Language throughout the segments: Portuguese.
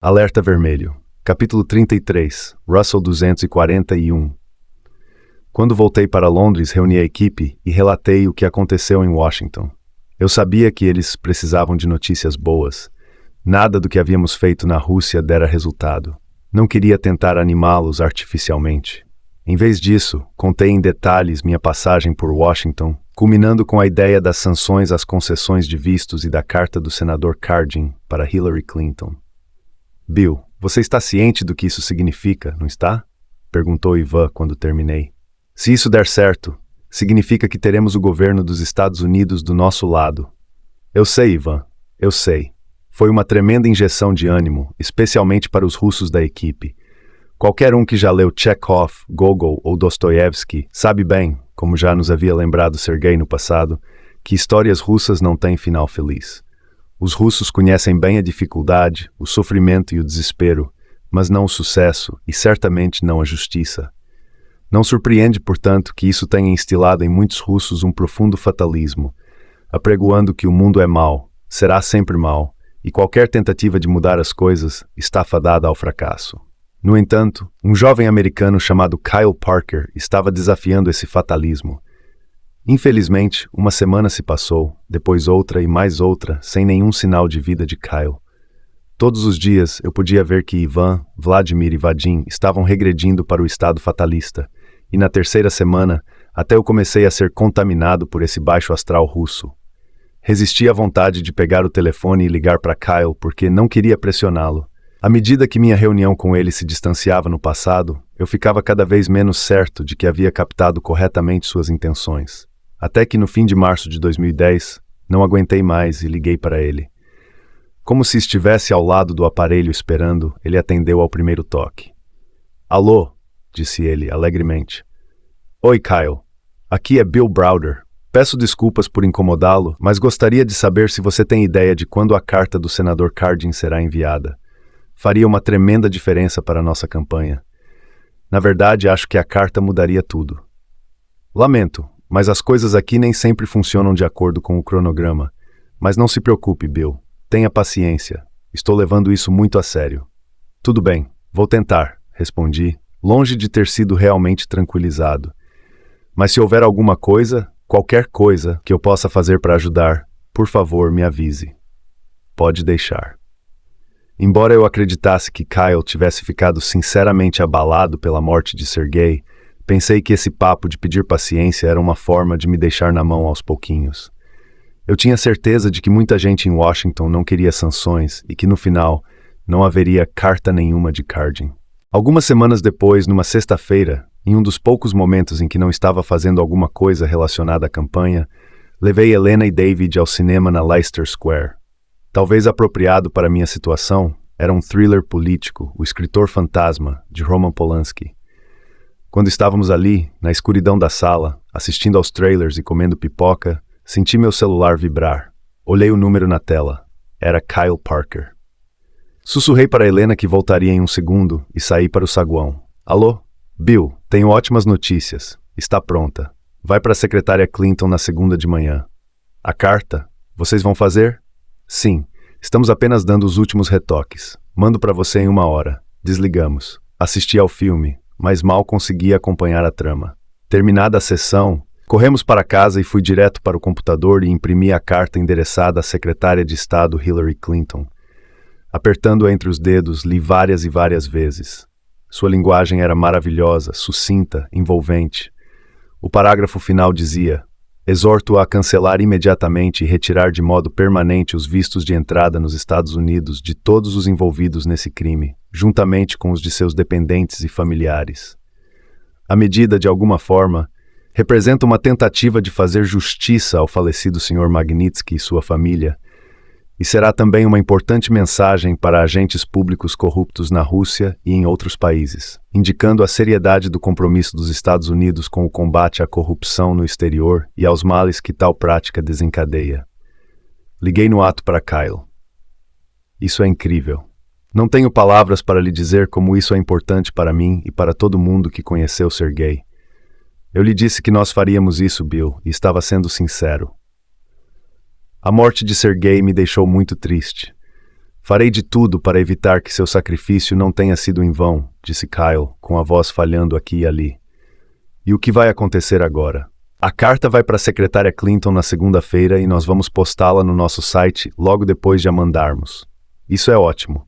Alerta Vermelho. Capítulo 33. Russell 241. Quando voltei para Londres, reuni a equipe e relatei o que aconteceu em Washington. Eu sabia que eles precisavam de notícias boas. Nada do que havíamos feito na Rússia dera resultado. Não queria tentar animá-los artificialmente. Em vez disso, contei em detalhes minha passagem por Washington, culminando com a ideia das sanções às concessões de vistos e da carta do senador Cardin para Hillary Clinton. Bill, você está ciente do que isso significa, não está? Perguntou Ivan quando terminei. Se isso der certo, significa que teremos o governo dos Estados Unidos do nosso lado. Eu sei, Ivan, eu sei. Foi uma tremenda injeção de ânimo, especialmente para os russos da equipe. Qualquer um que já leu Chekhov, Gogol ou Dostoiévski sabe bem, como já nos havia lembrado Sergei no passado, que histórias russas não têm final feliz. Os russos conhecem bem a dificuldade, o sofrimento e o desespero, mas não o sucesso e certamente não a justiça. Não surpreende, portanto, que isso tenha instilado em muitos russos um profundo fatalismo, apregoando que o mundo é mau, será sempre mau, e qualquer tentativa de mudar as coisas está fadada ao fracasso. No entanto, um jovem americano chamado Kyle Parker estava desafiando esse fatalismo. Infelizmente, uma semana se passou, depois outra e mais outra, sem nenhum sinal de vida de Kyle. Todos os dias eu podia ver que Ivan, Vladimir e Vadim estavam regredindo para o estado fatalista, e na terceira semana até eu comecei a ser contaminado por esse baixo astral russo. Resisti à vontade de pegar o telefone e ligar para Kyle porque não queria pressioná-lo. À medida que minha reunião com ele se distanciava no passado, eu ficava cada vez menos certo de que havia captado corretamente suas intenções. Até que no fim de março de 2010, não aguentei mais e liguei para ele. Como se estivesse ao lado do aparelho esperando, ele atendeu ao primeiro toque. Alô, disse ele alegremente. Oi, Kyle. Aqui é Bill Browder. Peço desculpas por incomodá-lo, mas gostaria de saber se você tem ideia de quando a carta do senador Cardin será enviada. Faria uma tremenda diferença para a nossa campanha. Na verdade, acho que a carta mudaria tudo. Lamento, mas as coisas aqui nem sempre funcionam de acordo com o cronograma. Mas não se preocupe, Bill. Tenha paciência. Estou levando isso muito a sério. Tudo bem, vou tentar, respondi, longe de ter sido realmente tranquilizado. Mas se houver alguma coisa, qualquer coisa que eu possa fazer para ajudar, por favor, me avise. Pode deixar. Embora eu acreditasse que Kyle tivesse ficado sinceramente abalado pela morte de Sergei, pensei que esse papo de pedir paciência era uma forma de me deixar na mão aos pouquinhos. Eu tinha certeza de que muita gente em Washington não queria sanções e que no final não haveria carta nenhuma de Cardin. Algumas semanas depois, numa sexta-feira, em um dos poucos momentos em que não estava fazendo alguma coisa relacionada à campanha, levei Helena e David ao cinema na Leicester Square. Talvez apropriado para minha situação, era um thriller político, O Escritor Fantasma, de Roman Polanski. Quando estávamos ali, na escuridão da sala, assistindo aos trailers e comendo pipoca, senti meu celular vibrar. Olhei o número na tela. Era Kyle Parker. Sussurrei para Helena que voltaria em um segundo e saí para o saguão. Alô? Bill, tenho ótimas notícias. Está pronta. Vai para a secretária Clinton na segunda de manhã. A carta? Vocês vão fazer? Sim. Estamos apenas dando os últimos retoques. Mando para você em 1 hora. Desligamos. Assisti ao filme, mas mal conseguia acompanhar a trama. Terminada a sessão, corremos para casa e fui direto para o computador e imprimi a carta endereçada à secretária de Estado Hillary Clinton. Apertando-a entre os dedos, li várias e várias vezes. Sua linguagem era maravilhosa, sucinta, envolvente. O parágrafo final dizia: exorto-a a cancelar imediatamente e retirar de modo permanente os vistos de entrada nos Estados Unidos de todos os envolvidos nesse crime, juntamente com os de seus dependentes e familiares. A medida, de alguma forma, representa uma tentativa de fazer justiça ao falecido Sr. Magnitsky e sua família, e será também uma importante mensagem para agentes públicos corruptos na Rússia e em outros países, indicando a seriedade do compromisso dos Estados Unidos com o combate à corrupção no exterior e aos males que tal prática desencadeia. Liguei no ato para Kyle. Isso é incrível. Não tenho palavras para lhe dizer como isso é importante para mim e para todo mundo que conheceu Sergei. Eu lhe disse que nós faríamos isso, Bill, e estava sendo sincero. A morte de Sergei me deixou muito triste. Farei de tudo para evitar que seu sacrifício não tenha sido em vão, disse Kyle, com a voz falhando aqui e ali. E o que vai acontecer agora? A carta vai para a secretária Clinton na segunda-feira e nós vamos postá-la no nosso site logo depois de a mandarmos. Isso é ótimo.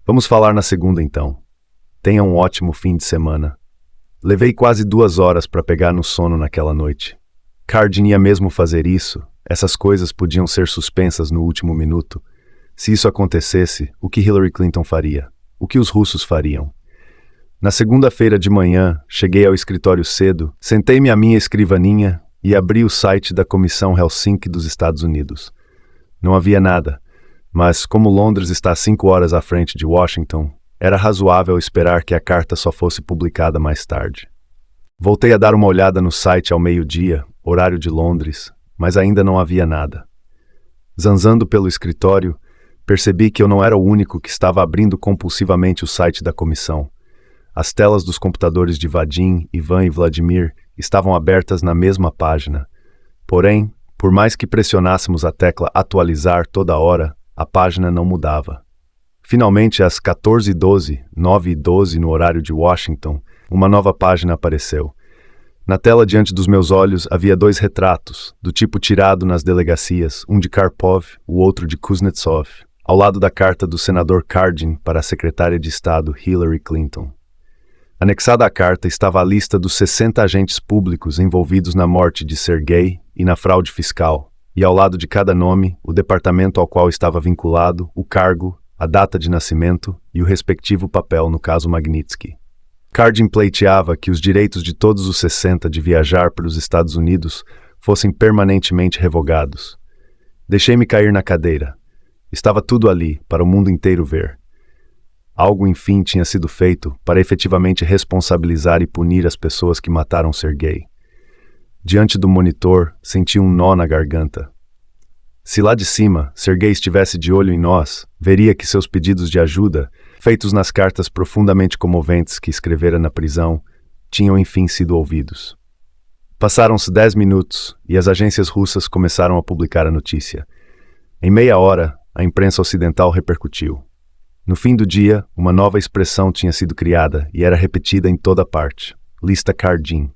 Vamos falar na segunda então. Tenha um ótimo fim de semana. Levei quase 2 horas para pegar no sono naquela noite. Cardin ia mesmo fazer isso. Essas coisas podiam ser suspensas no último minuto. Se isso acontecesse, o que Hillary Clinton faria? O que os russos fariam? Na segunda-feira de manhã, cheguei ao escritório cedo, sentei-me à minha escrivaninha e abri o site da Comissão Helsinki dos Estados Unidos. Não havia nada, mas como Londres está 5 horas à frente de Washington, era razoável esperar que a carta só fosse publicada mais tarde. Voltei a dar uma olhada no site ao meio-dia, horário de Londres, mas ainda não havia nada. Zanzando pelo escritório, percebi que eu não era o único que estava abrindo compulsivamente o site da comissão. As telas dos computadores de Vadim, Ivan e Vladimir estavam abertas na mesma página. Porém, por mais que pressionássemos a tecla atualizar toda hora, a página não mudava. Finalmente, às 14h12, 9h12 no horário de Washington, uma nova página apareceu. Na tela diante dos meus olhos havia 2 retratos, do tipo tirado nas delegacias, um de Karpov, o outro de Kuznetsov, ao lado da carta do senador Cardin para a secretária de Estado Hillary Clinton. Anexada à carta estava a lista dos 60 agentes públicos envolvidos na morte de Sergei e na fraude fiscal, e ao lado de cada nome, o departamento ao qual estava vinculado, o cargo, a data de nascimento e o respectivo papel no caso Magnitsky. Cardin pleiteava que os direitos de todos os 60 de viajar para os Estados Unidos fossem permanentemente revogados. Deixei-me cair na cadeira. Estava tudo ali, para o mundo inteiro ver. Algo, enfim, tinha sido feito para efetivamente responsabilizar e punir as pessoas que mataram Sergei. Diante do monitor, senti um nó na garganta. Se lá de cima, Sergei estivesse de olho em nós, veria que seus pedidos de ajuda, feitos nas cartas profundamente comoventes que escrevera na prisão, tinham enfim sido ouvidos. Passaram-se 10 minutos e as agências russas começaram a publicar a notícia. Em meia hora, a imprensa ocidental repercutiu. No fim do dia, uma nova expressão tinha sido criada e era repetida em toda parte. Lista Cardin.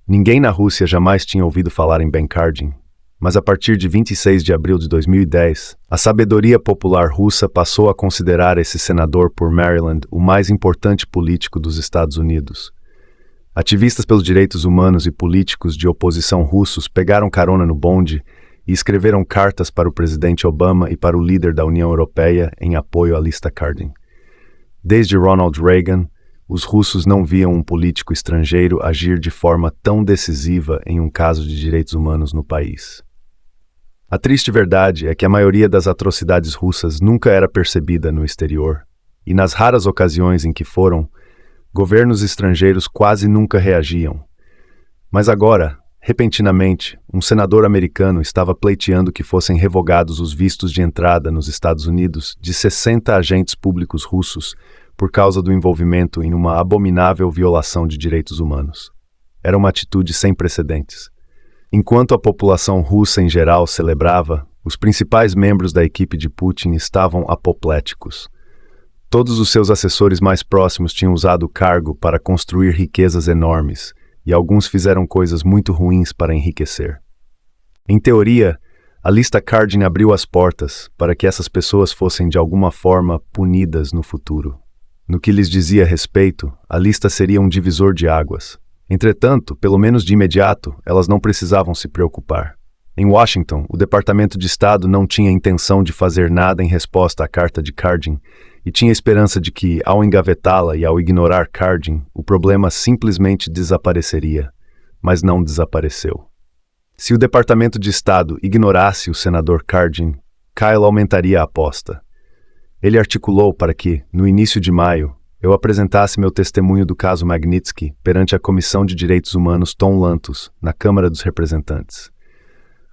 Ninguém na Rússia jamais tinha ouvido falar em Ben Cardin, mas a partir de 26 de abril de 2010, a sabedoria popular russa passou a considerar esse senador por Maryland o mais importante político dos Estados Unidos. Ativistas pelos direitos humanos e políticos de oposição russos pegaram carona no bonde e escreveram cartas para o presidente Obama e para o líder da União Europeia em apoio à lista Cardin. Desde Ronald Reagan, os russos não viam um político estrangeiro agir de forma tão decisiva em um caso de direitos humanos no país. A triste verdade é que a maioria das atrocidades russas nunca era percebida no exterior, e nas raras ocasiões em que foram, governos estrangeiros quase nunca reagiam. Mas agora, repentinamente, um senador americano estava pleiteando que fossem revogados os vistos de entrada nos Estados Unidos de 60 agentes públicos russos por causa do envolvimento em uma abominável violação de direitos humanos. Era uma atitude sem precedentes. Enquanto a população russa em geral celebrava, os principais membros da equipe de Putin estavam apopléticos. Todos os seus assessores mais próximos tinham usado o cargo para construir riquezas enormes, e alguns fizeram coisas muito ruins para enriquecer. Em teoria, a lista Cardin abriu as portas para que essas pessoas fossem de alguma forma punidas no futuro. No que lhes dizia respeito, a lista seria um divisor de águas. Entretanto, pelo menos de imediato, elas não precisavam se preocupar. Em Washington, o Departamento de Estado não tinha intenção de fazer nada em resposta à carta de Cardin e tinha esperança de que, ao engavetá-la e ao ignorar Cardin, o problema simplesmente desapareceria. Mas não desapareceu. Se o Departamento de Estado ignorasse o senador Cardin, Kyle aumentaria a aposta. Ele articulou para que, no início de maio, eu apresentasse meu testemunho do caso Magnitsky perante a Comissão de Direitos Humanos Tom Lantos, na Câmara dos Representantes.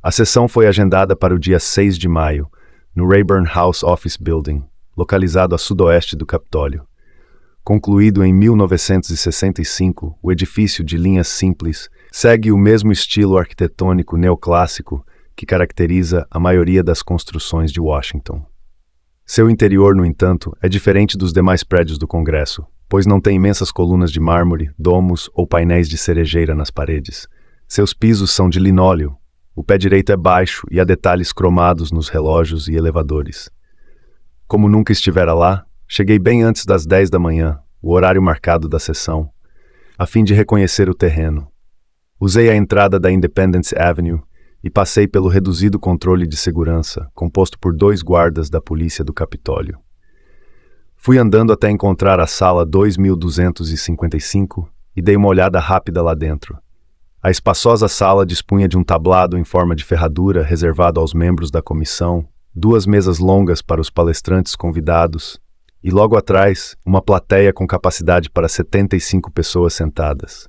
A sessão foi agendada para o dia 6 de maio, no Rayburn House Office Building, localizado a sudoeste do Capitólio. Concluído em 1965, o edifício de linhas simples segue o mesmo estilo arquitetônico neoclássico que caracteriza a maioria das construções de Washington. Seu interior, no entanto, é diferente dos demais prédios do Congresso, pois não tem imensas colunas de mármore, domos ou painéis de cerejeira nas paredes. Seus pisos são de linóleo, o pé direito é baixo e há detalhes cromados nos relógios e elevadores. Como nunca estivera lá, cheguei bem antes das 10 da manhã, o horário marcado da sessão, a fim de reconhecer o terreno. Usei a entrada da Independence Avenue e passei pelo reduzido controle de segurança, composto por 2 guardas da polícia do Capitólio. Fui andando até encontrar a sala 2255 e dei uma olhada rápida lá dentro. A espaçosa sala dispunha de um tablado em forma de ferradura reservado aos membros da comissão, 2 mesas longas para os palestrantes convidados e, logo atrás, uma plateia com capacidade para 75 pessoas sentadas.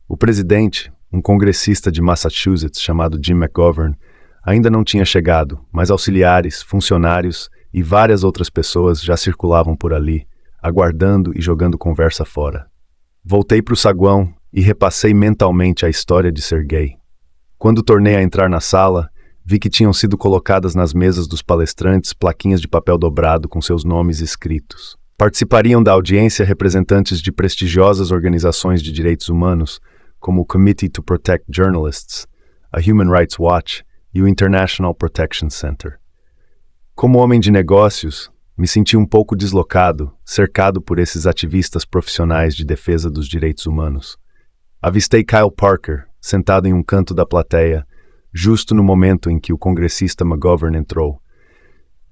O presidente, um congressista de Massachusetts chamado Jim McGovern, ainda não tinha chegado, mas auxiliares, funcionários e várias outras pessoas já circulavam por ali, aguardando e jogando conversa fora. Voltei para o saguão e repassei mentalmente a história de Sergei. Quando tornei a entrar na sala, vi que tinham sido colocadas nas mesas dos palestrantes plaquinhas de papel dobrado com seus nomes escritos. Participariam da audiência representantes de prestigiosas organizações de direitos humanos, como o Committee to Protect Journalists, a Human Rights Watch e o International Protection Center. Como homem de negócios, me senti um pouco deslocado, cercado por esses ativistas profissionais de defesa dos direitos humanos. Avistei Kyle Parker, sentado em um canto da plateia, justo no momento em que o congressista McGovern entrou.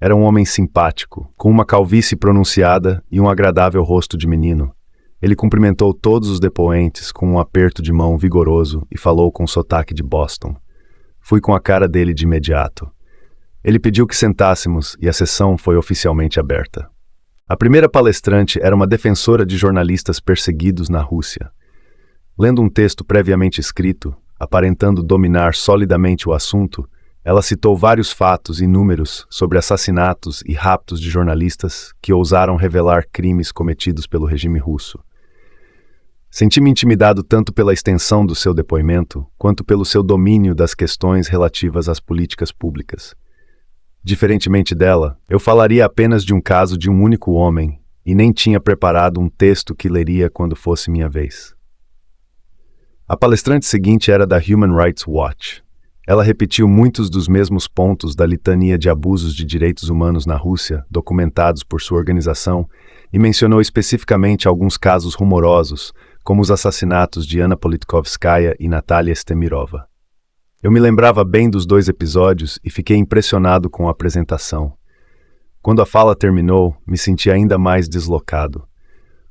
Era um homem simpático, com uma calvície pronunciada e um agradável rosto de menino. Ele cumprimentou todos os depoentes com um aperto de mão vigoroso e falou com sotaque de Boston. Fui com a cara dele de imediato. Ele pediu que sentássemos e a sessão foi oficialmente aberta. A primeira palestrante era uma defensora de jornalistas perseguidos na Rússia. Lendo um texto previamente escrito, aparentando dominar solidamente o assunto, ela citou vários fatos e números sobre assassinatos e raptos de jornalistas que ousaram revelar crimes cometidos pelo regime russo. Senti-me intimidado tanto pela extensão do seu depoimento, quanto pelo seu domínio das questões relativas às políticas públicas. Diferentemente dela, eu falaria apenas de um caso de um único homem, e nem tinha preparado um texto que leria quando fosse minha vez. A palestrante seguinte era da Human Rights Watch. Ela repetiu muitos dos mesmos pontos da litania de abusos de direitos humanos na Rússia, documentados por sua organização, e mencionou especificamente alguns casos rumorosos, como os assassinatos de Anna Politkovskaya e Natalia Estemirova. Eu me lembrava bem dos 2 episódios e fiquei impressionado com a apresentação. Quando a fala terminou, me senti ainda mais deslocado.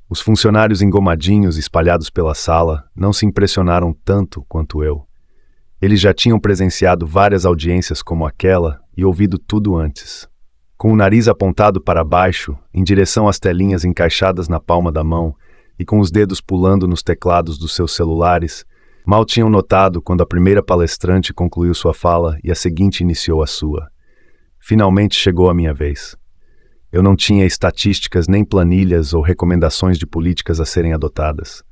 Os funcionários engomadinhos espalhados pela sala não se impressionaram tanto quanto eu. Eles já tinham presenciado várias audiências como aquela e ouvido tudo antes. Com o nariz apontado para baixo, em direção às telinhas encaixadas na palma da mão e com os dedos pulando nos teclados dos seus celulares, mal tinham notado quando a primeira palestrante concluiu sua fala e a seguinte iniciou a sua. Finalmente chegou a minha vez. Eu não tinha estatísticas nem planilhas ou recomendações de políticas a serem adotadas.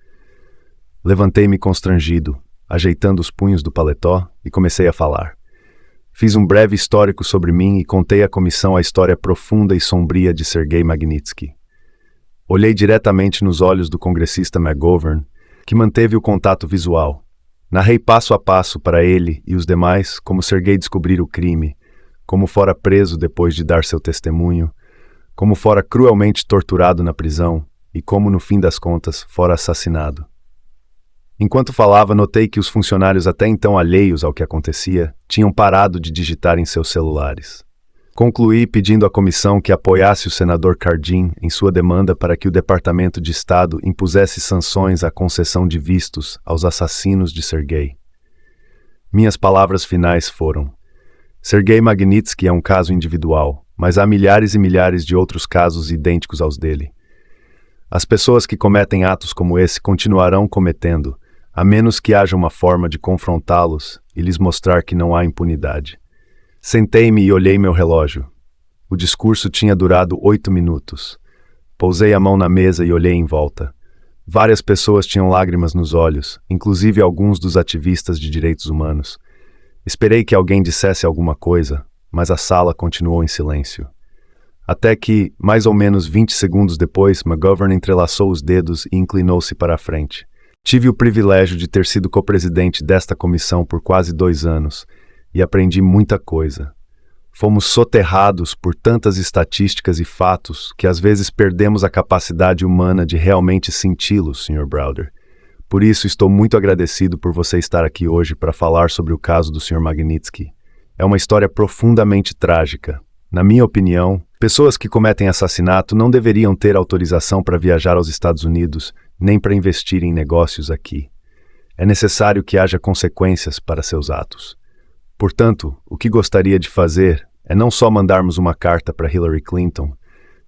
Levantei-me constrangido, ajeitando os punhos do paletó, e comecei a falar. Fiz um breve histórico sobre mim e contei à comissão a história profunda e sombria de Sergei Magnitsky. Olhei diretamente nos olhos do congressista McGovern, que manteve o contato visual. Narrei passo a passo para ele e os demais como Sergei descobrira o crime, como fora preso depois de dar seu testemunho, como fora cruelmente torturado na prisão e como, no fim das contas, fora assassinado. Enquanto falava, notei que os funcionários até então alheios ao que acontecia tinham parado de digitar em seus celulares. Concluí pedindo à comissão que apoiasse o senador Cardin em sua demanda para que o Departamento de Estado impusesse sanções à concessão de vistos aos assassinos de Sergei. Minhas palavras finais foram: Sergei Magnitsky é um caso individual, mas há milhares e milhares de outros casos idênticos aos dele. As pessoas que cometem atos como esse continuarão cometendo, a menos que haja uma forma de confrontá-los e lhes mostrar que não há impunidade. Sentei-me e olhei meu relógio. O discurso tinha durado 8 minutos. Pousei a mão na mesa e olhei em volta. Várias pessoas tinham lágrimas nos olhos, inclusive alguns dos ativistas de direitos humanos. Esperei que alguém dissesse alguma coisa, mas a sala continuou em silêncio. Até que, mais ou menos 20 segundos depois, McGovern entrelaçou os dedos e inclinou-se para a frente. Tive o privilégio de ter sido copresidente desta comissão por quase 2 anos e aprendi muita coisa. Fomos soterrados por tantas estatísticas e fatos que às vezes perdemos a capacidade humana de realmente senti-los, Sr. Browder. Por isso, estou muito agradecido por você estar aqui hoje para falar sobre o caso do Sr. Magnitsky. É uma história profundamente trágica. Na minha opinião, pessoas que cometem assassinato não deveriam ter autorização para viajar aos Estados Unidos, nem para investir em negócios aqui. É necessário que haja consequências para seus atos. Portanto, o que gostaria de fazer é não só mandarmos uma carta para Hillary Clinton,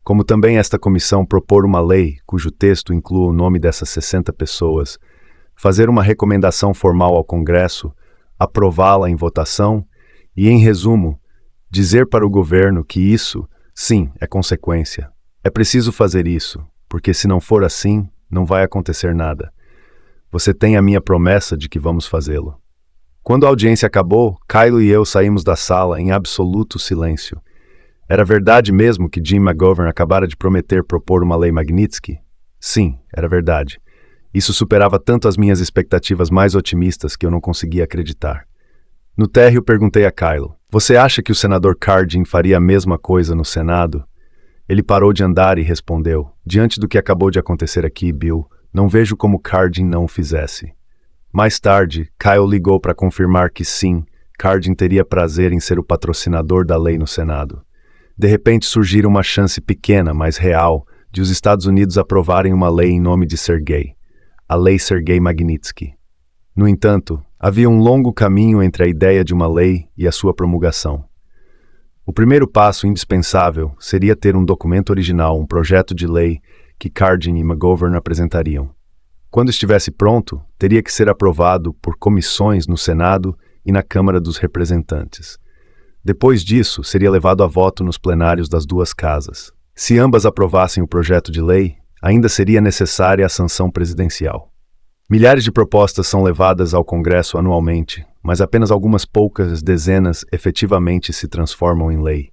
como também esta comissão propor uma lei cujo texto inclua o nome dessas 60 pessoas, fazer uma recomendação formal ao Congresso, aprová-la em votação e, em resumo, dizer para o governo que isso, sim, é consequência. É preciso fazer isso, porque se não for assim, não vai acontecer nada. Você tem a minha promessa de que vamos fazê-lo. Quando a audiência acabou, Kylo e eu saímos da sala em absoluto silêncio. Era verdade mesmo que Jim McGovern acabara de prometer propor uma lei Magnitsky? Sim, era verdade. Isso superava tanto as minhas expectativas mais otimistas que eu não conseguia acreditar. No térreo, perguntei a Kylo: você acha que o senador Cardin faria a mesma coisa no Senado? Ele parou de andar e respondeu: diante do que acabou de acontecer aqui, Bill, não vejo como Cardin não o fizesse. Mais tarde, Kyle ligou para confirmar que sim, Cardin teria prazer em ser o patrocinador da lei no Senado. De repente surgira uma chance pequena, mas real, de os Estados Unidos aprovarem uma lei em nome de Sergei, a Lei Sergei Magnitsky. No entanto, havia um longo caminho entre a ideia de uma lei e a sua promulgação. O primeiro passo indispensável seria ter um documento original, um projeto de lei que Cardin e McGovern apresentariam. Quando estivesse pronto, teria que ser aprovado por comissões no Senado e na Câmara dos Representantes. Depois disso, seria levado a voto nos plenários das duas casas. Se ambas aprovassem o projeto de lei, ainda seria necessária a sanção presidencial. Milhares de propostas são levadas ao Congresso anualmente, mas apenas algumas poucas dezenas efetivamente se transformam em lei.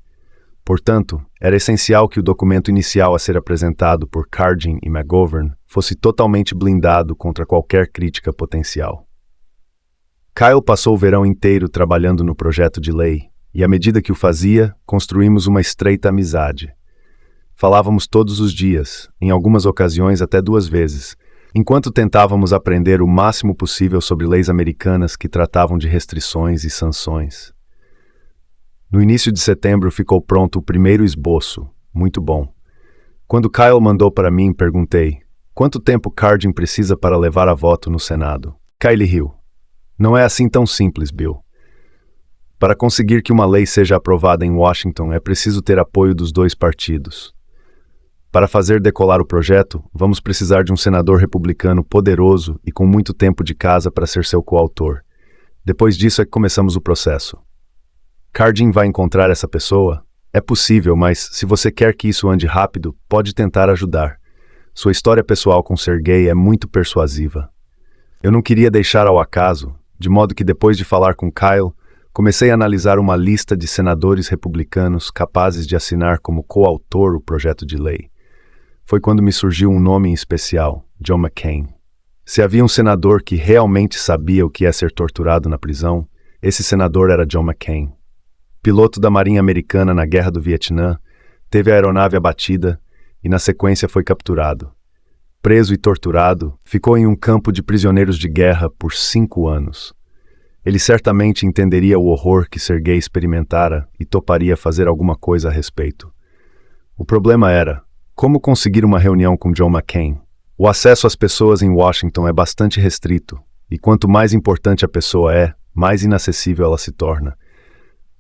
Portanto, era essencial que o documento inicial a ser apresentado por Cardin e McGovern fosse totalmente blindado contra qualquer crítica potencial. Kyle passou o verão inteiro trabalhando no projeto de lei, e à medida que o fazia, construímos uma estreita amizade. Falávamos todos os dias, em algumas ocasiões até 2 vezes, enquanto tentávamos aprender o máximo possível sobre leis americanas que tratavam de restrições e sanções. No início de setembro ficou pronto o primeiro esboço, muito bom. Quando Kyle mandou para mim, perguntei: quanto tempo Cardin precisa para levar a voto no Senado? Kyle riu: não é assim tão simples, Bill. Para conseguir que uma lei seja aprovada em Washington, é preciso ter apoio dos 2 partidos. Para fazer decolar o projeto, vamos precisar de um senador republicano poderoso e com muito tempo de casa para ser seu coautor. Depois disso é que começamos o processo. Cardin vai encontrar essa pessoa? É possível, mas se você quer que isso ande rápido, pode tentar ajudar. Sua história pessoal com Sergei é muito persuasiva. Eu não queria deixar ao acaso, de modo que depois de falar com Kyle, comecei a analisar uma lista de senadores republicanos capazes de assinar como coautor o projeto de lei. Foi quando me surgiu um nome em especial, John McCain. Se havia um senador que realmente sabia o que é ser torturado na prisão, esse senador era John McCain. Piloto da Marinha Americana na Guerra do Vietnã, teve a aeronave abatida e na sequência foi capturado. Preso e torturado, ficou em um campo de prisioneiros de guerra por 5 anos. Ele certamente entenderia o horror que Sergei experimentara e toparia fazer alguma coisa a respeito. O problema era: como conseguir uma reunião com John McCain? O acesso às pessoas em Washington é bastante restrito, e quanto mais importante a pessoa é, mais inacessível ela se torna.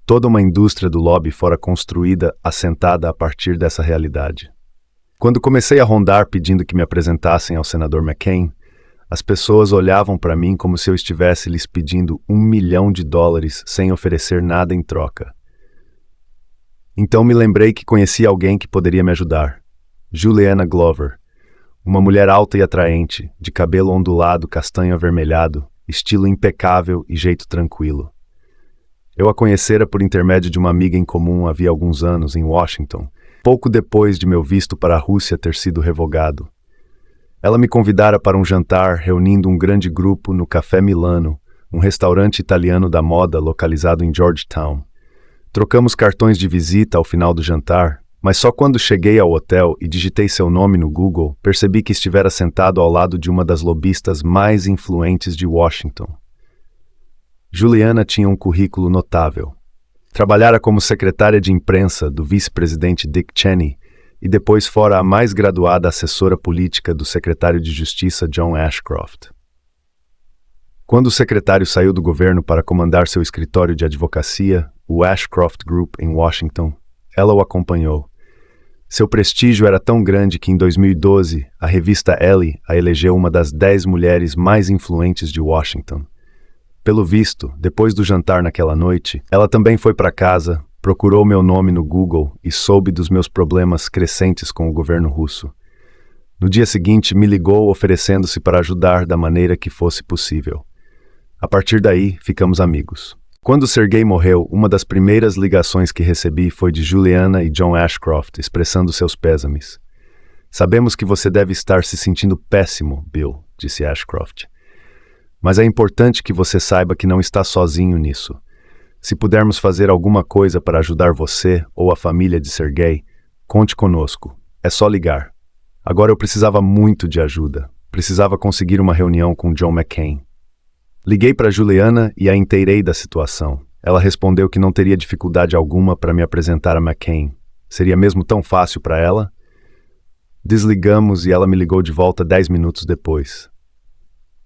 Toda uma indústria do lobby fora construída assentada a partir dessa realidade. Quando comecei a rondar pedindo que me apresentassem ao senador McCain, as pessoas olhavam para mim como se eu estivesse lhes pedindo $1 milhão sem oferecer nada em troca. Então me lembrei que conhecia alguém que poderia me ajudar. Juliana Glover, uma mulher alta e atraente, de cabelo ondulado castanho avermelhado, estilo impecável e jeito tranquilo. Eu a conhecera por intermédio de uma amiga em comum havia alguns anos, em Washington, pouco depois de meu visto para a Rússia ter sido revogado. Ela me convidara para um jantar reunindo um grande grupo no Café Milano, um restaurante italiano da moda localizado em Georgetown. Trocamos cartões de visita ao final do jantar, mas só quando cheguei ao hotel e digitei seu nome no Google, percebi que estivera sentado ao lado de uma das lobistas mais influentes de Washington. Juliana tinha um currículo notável. Trabalhara como secretária de imprensa do vice-presidente Dick Cheney e depois fora a mais graduada assessora política do secretário de Justiça John Ashcroft. Quando o secretário saiu do governo para comandar seu escritório de advocacia, o Ashcroft Group, em Washington, ela o acompanhou. Seu prestígio era tão grande que em 2012, a revista Elle a elegeu uma das 10 mulheres mais influentes de Washington. Pelo visto, depois do jantar naquela noite, ela também foi para casa, procurou meu nome no Google e soube dos meus problemas crescentes com o governo russo. No dia seguinte, me ligou oferecendo-se para ajudar da maneira que fosse possível. A partir daí, ficamos amigos. Quando Sergei morreu, uma das primeiras ligações que recebi foi de Juliana e John Ashcroft, expressando seus pêsames. Sabemos que você deve estar se sentindo péssimo, Bill, disse Ashcroft. Mas é importante que você saiba que não está sozinho nisso. Se pudermos fazer alguma coisa para ajudar você ou a família de Sergei, conte conosco. É só ligar. Agora eu precisava muito de ajuda. Precisava conseguir uma reunião com John McCain. Liguei para Juliana e a inteirei da situação. Ela respondeu que não teria dificuldade alguma para me apresentar a McCain. Seria mesmo tão fácil para ela? Desligamos e ela me ligou de volta 10 minutos depois.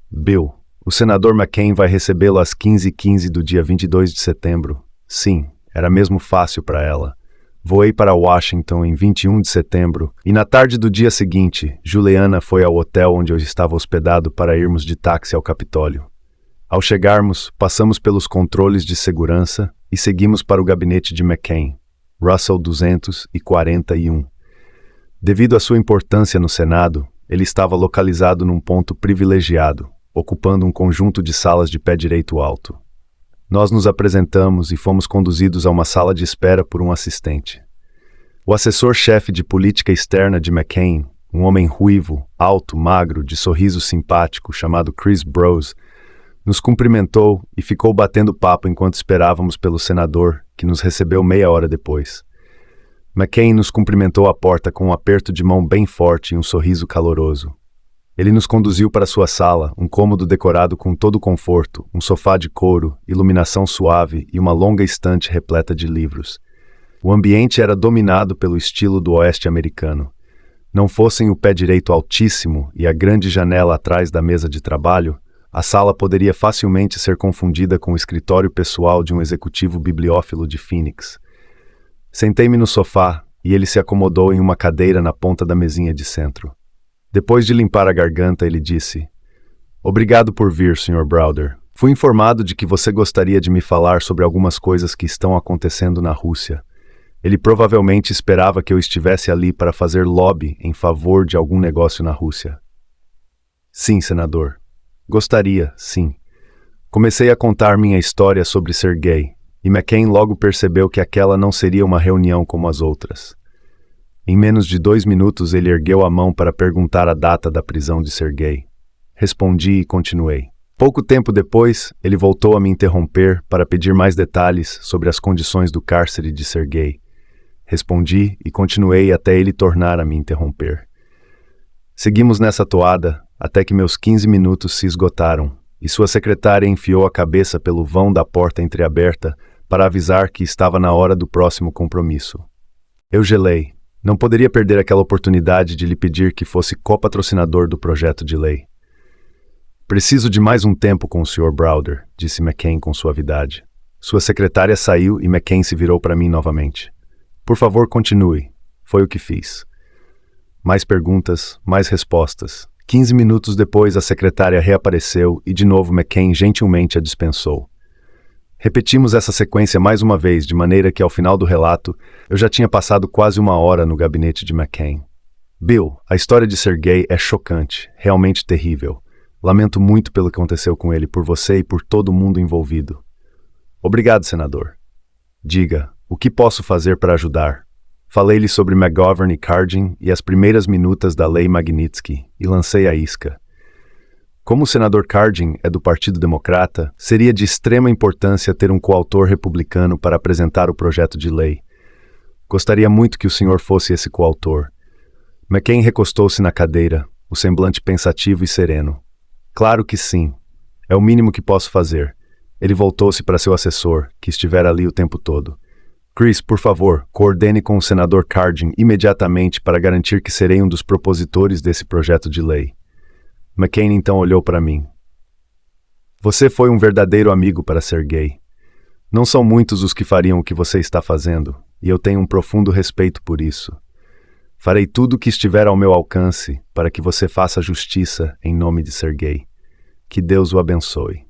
Bill, o senador McCain vai recebê-lo às 15h15 do dia 22 de setembro. Sim, era mesmo fácil para ela. Voei para Washington em 21 de setembro e na tarde do dia seguinte, Juliana foi ao hotel onde eu estava hospedado para irmos de táxi ao Capitólio. Ao chegarmos, passamos pelos controles de segurança e seguimos para o gabinete de McCain, Russell 241. Devido à sua importância no Senado, ele estava localizado num ponto privilegiado, ocupando um conjunto de salas de pé direito alto. Nós nos apresentamos e fomos conduzidos a uma sala de espera por um assistente. O assessor-chefe de política externa de McCain, um homem ruivo, alto, magro, de sorriso simpático, chamado Chris Brose, nos cumprimentou e ficou batendo papo enquanto esperávamos pelo senador, que nos recebeu meia hora depois. McCain nos cumprimentou à porta com um aperto de mão bem forte e um sorriso caloroso. Ele nos conduziu para sua sala, um cômodo decorado com todo conforto, um sofá de couro, iluminação suave e uma longa estante repleta de livros. O ambiente era dominado pelo estilo do oeste americano. Não fossem o pé direito altíssimo e a grande janela atrás da mesa de trabalho, a sala poderia facilmente ser confundida com o escritório pessoal de um executivo bibliófilo de Phoenix. Sentei-me no sofá e ele se acomodou em uma cadeira na ponta da mesinha de centro. Depois de limpar a garganta, ele disse: "Obrigado por vir, Sr. Browder. Fui informado de que você gostaria de me falar sobre algumas coisas que estão acontecendo na Rússia. Ele provavelmente esperava que eu estivesse ali para fazer lobby em favor de algum negócio na Rússia." "Sim, senador. Gostaria, sim." Comecei a contar minha história sobre Sergei, e McCain logo percebeu que aquela não seria uma reunião como as outras. Em menos de 2 minutos ele ergueu a mão para perguntar a data da prisão de Sergei. Respondi e continuei. Pouco tempo depois, ele voltou a me interromper para pedir mais detalhes sobre as condições do cárcere de Sergei. Respondi e continuei até ele tornar a me interromper. Seguimos nessa toada até que meus 15 minutos se esgotaram, e sua secretária enfiou a cabeça pelo vão da porta entreaberta para avisar que estava na hora do próximo compromisso. Eu gelei. Não poderia perder aquela oportunidade de lhe pedir que fosse copatrocinador do projeto de lei. "Preciso de mais um tempo com o Sr. Browder", disse McCain com suavidade. Sua secretária saiu e McCain se virou para mim novamente. "Por favor, continue." Foi o que fiz. Mais perguntas, mais respostas. 15 minutos depois, a secretária reapareceu e de novo McCain gentilmente a dispensou. Repetimos essa sequência mais uma vez, de maneira que ao final do relato, eu já tinha passado quase 1 hora no gabinete de McCain. "Bill, a história de Sergei é chocante, realmente terrível. Lamento muito pelo que aconteceu com ele, por você e por todo mundo envolvido." "Obrigado, senador." "Diga, o que posso fazer para ajudar?" Falei-lhe sobre McGovern e Cardin e as primeiras minutas da Lei Magnitsky e lancei a isca. Como o senador Cardin é do Partido Democrata, seria de extrema importância ter um coautor republicano para apresentar o projeto de lei. Gostaria muito que o senhor fosse esse coautor. McCain recostou-se na cadeira, o semblante pensativo e sereno. Claro que sim. É o mínimo que posso fazer. Ele voltou-se para seu assessor, que estivera ali o tempo todo. Chris, por favor, coordene com o senador Cardin imediatamente para garantir que serei um dos propositores desse projeto de lei. McCain então olhou para mim. Você foi um verdadeiro amigo para ser gay. Não são muitos os que fariam o que você está fazendo, e eu tenho um profundo respeito por isso. Farei tudo o que estiver ao meu alcance para que você faça justiça em nome de ser gay. Que Deus o abençoe.